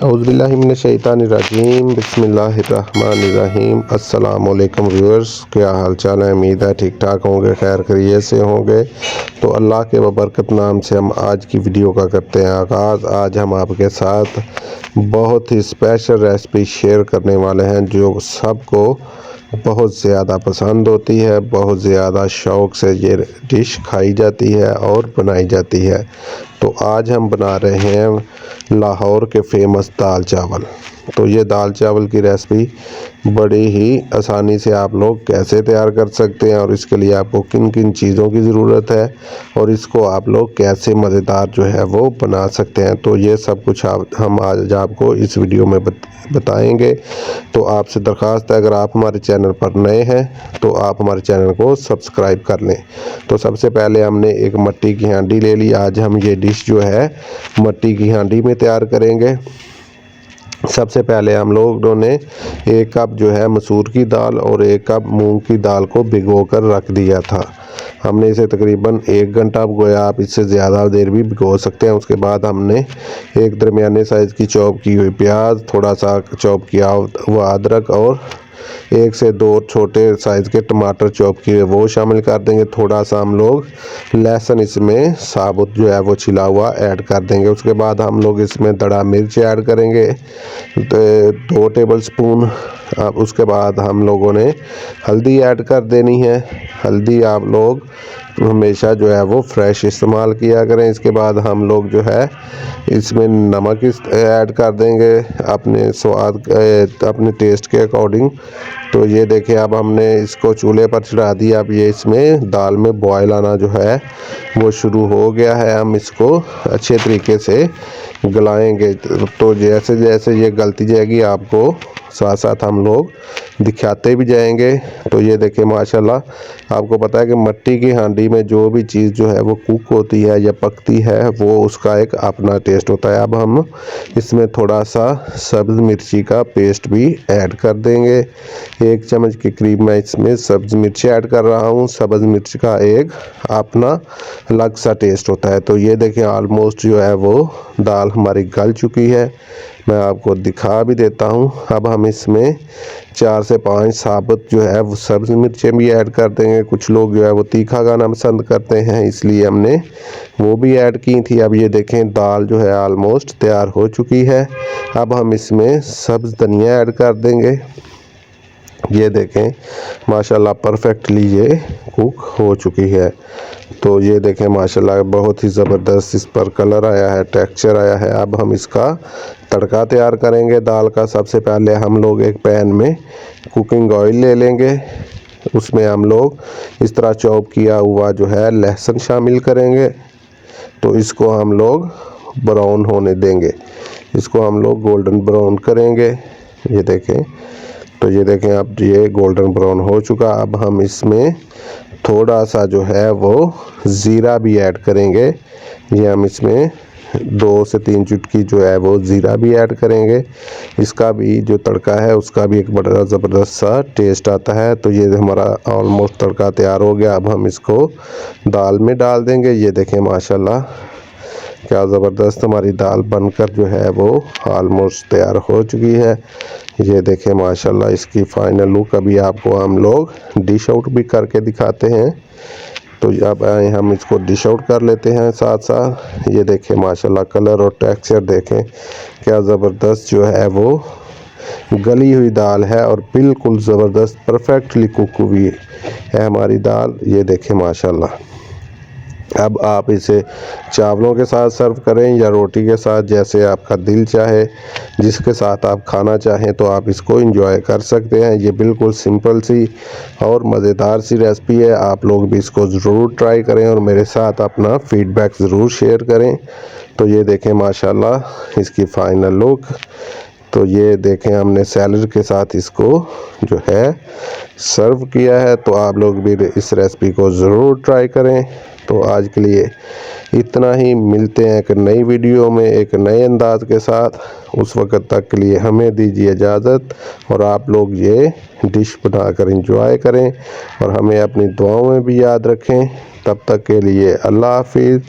औज़ुबिल्लाहिमिनश्शैतानिर्रजीम बिस्मिल्लाहिर्रहमानिर्रहीम। अस्सलाम वालेकुम व्यूअर्स, क्या हाल चाल है। उम्मीद है ठीक ठाक होंगे, खैर खैरियत से होंगे। तो अल्लाह के बबरकत नाम से हम आज की वीडियो का करते हैं आगाज़। आज हम आपके साथ बहुत ही स्पेशल रेसिपी शेयर करने वाले हैं जो सबको बहुत ज़्यादा पसंद होती है, बहुत ज़्यादा शौक़ से ये डिश खाई जाती है और बनाई जाती है। तो आज हम बना रहे हैं लाहौर के फेमस दाल चावल। तो ये दाल चावल की रेसिपी बड़ी ही आसानी से आप लोग कैसे तैयार कर सकते हैं और इसके लिए आपको किन किन चीज़ों की ज़रूरत है और इसको आप लोग कैसे मज़ेदार जो है वो बना सकते हैं, तो ये सब कुछ हम आज आपको इस वीडियो में बताएंगे। तो आपसे दरख्वास्त है, अगर आप हमारे चैनल पर नए हैं तो आप हमारे चैनल को सब्सक्राइब कर लें। तो सबसे पहले हमने एक मिट्टी की हांडी ले ली। आज हम ये डिश जो है मिट्टी की हांडी में तैयार करेंगे। सबसे पहले हम लोगों ने 1 कप जो है मसूर की दाल और 1 कप मूंग की दाल को भिगोकर रख दिया था। हमने इसे तकरीबन 1 घंटा भिगोया, आप इससे ज़्यादा देर भी भिगो सकते हैं। उसके बाद हमने एक दरमियाने साइज़ की चॉप की हुई प्याज, थोड़ा सा चॉप किया हुआ अदरक और 1 से 2 छोटे साइज़ के टमाटर चॉप किए वो शामिल कर देंगे। थोड़ा सा हम लोग लहसुन इसमें साबुत जो है वो छिला हुआ ऐड कर देंगे। उसके बाद हम लोग इसमें दड़ा मिर्च ऐड करेंगे 2 टेबल स्पून। उसके बाद हम लोगों ने हल्दी ऐड कर देनी है। हल्दी आप लोग हमेशा जो है वो फ्रेश इस्तेमाल किया करें। इसके बाद हम लोग जो है इसमें नमक ऐड कर देंगे अपने स्वाद अपने टेस्ट के अकॉर्डिंग। तो ये देखिए अब हमने इसको चूल्हे पर चढ़ा दिया। अब ये इसमें दाल में बॉयल आना जो है वो शुरू हो गया है। हम इसको अच्छे तरीके से गलाएंगे। तो जैसे जैसे ये गलती जाएगी आपको साथ साथ हम लोग दिखाते भी जाएंगे। तो ये देखिए माशाल्लाह, आपको पता है कि मिट्टी की हांडी में जो भी चीज़ जो है वो कुक होती है या पकती है वो उसका एक अपना टेस्ट होता है। अब हम इसमें थोड़ा सा सब्ज़ मिर्ची का पेस्ट भी ऐड कर देंगे। 1 चम्मच के करीब मैं इसमें सब्ज़ मिर्ची ऐड कर रहा हूँ। सब्ज़ मिर्च का एक अपना अलग सा टेस्ट होता है। तो ये देखिए ऑलमोस्ट जो है वो दाल हमारी गल चुकी है। मैं आपको दिखा भी देता हूँ। अब हम इसमें 4 से 5 साबुत जो है वो सब्ज़ मिर्चें भी ऐड कर देंगे। कुछ लोग जो है वो तीखा खाना पसंद करते हैं, इसलिए हमने वो भी ऐड की थी। अब ये देखें दाल जो है ऑलमोस्ट तैयार हो चुकी है। अब हम इसमें सब्ज़ धनिया ऐड कर देंगे। ये देखें माशाल्लाह परफेक्टली ये कुक हो चुकी है। तो ये देखें माशाल्लाह बहुत ही ज़बरदस्त इस पर कलर आया है, टेक्सचर आया है। अब हम इसका तड़का तैयार करेंगे दाल का। सबसे पहले हम लोग एक पैन में कुकिंग ऑयल ले लेंगे। उसमें हम लोग इस तरह चॉप किया हुआ जो है लहसुन शामिल करेंगे। तो इसको हम लोग ब्राउन होने देंगे, इसको हम लोग गोल्डन ब्राउन करेंगे। ये देखें, तो ये देखें अब ये गोल्डन ब्राउन हो चुका। अब हम इसमें थोड़ा सा जो है वो ज़ीरा भी ऐड करेंगे। ये हम इसमें 2 से 3 चुटकी जो है वो ज़ीरा भी ऐड करेंगे। इसका भी जो तड़का है उसका भी एक बड़ा ज़बरदस्त सा टेस्ट आता है। तो ये हमारा ऑलमोस्ट तड़का तैयार हो गया। अब हम इसको दाल में डाल देंगे। ये देखें माशाल्लाह क्या ज़बरदस्त हमारी दाल बनकर जो है वो ऑलमोस्ट तैयार हो चुकी है। ये देखें माशाल्लाह इसकी फ़ाइनल लुक अभी आपको हम लोग डिश आउट भी करके दिखाते हैं। तो अब आए हम इसको डिश आउट कर लेते हैं साथ साथ। ये देखें माशाल्लाह कलर और टेक्सचर देखें क्या ज़बरदस्त जो है वो गली हुई दाल है और बिल्कुल ज़बरदस्त परफेक्टली कुक हुई है हमारी दाल। ये देखें माशाल्लाह। अब आप इसे चावलों के साथ सर्व करें या रोटी के साथ, जैसे आपका दिल चाहे, जिसके साथ आप खाना चाहें तो आप इसको एंजॉय कर सकते हैं। ये बिल्कुल सिंपल सी और मज़ेदार सी रेसिपी है। आप लोग भी इसको ज़रूर ट्राई करें और मेरे साथ अपना फीडबैक ज़रूर शेयर करें। तो ये देखें माशाल्लाह इसकी फ़ाइनल लुक। तो ये देखें हमने सैलड के साथ इसको जो है सर्व किया है। तो आप लोग भी इस रेसिपी को ज़रूर ट्राई करें। तो आज के लिए इतना ही, मिलते हैं एक नई वीडियो में एक नए अंदाज के साथ। उस वक़्त तक के लिए हमें दीजिए इजाज़त और आप लोग ये डिश बनाकर एंजॉय करें और हमें अपनी दुआओं में भी याद रखें। तब तक के लिए अल्लाह हाफिज़।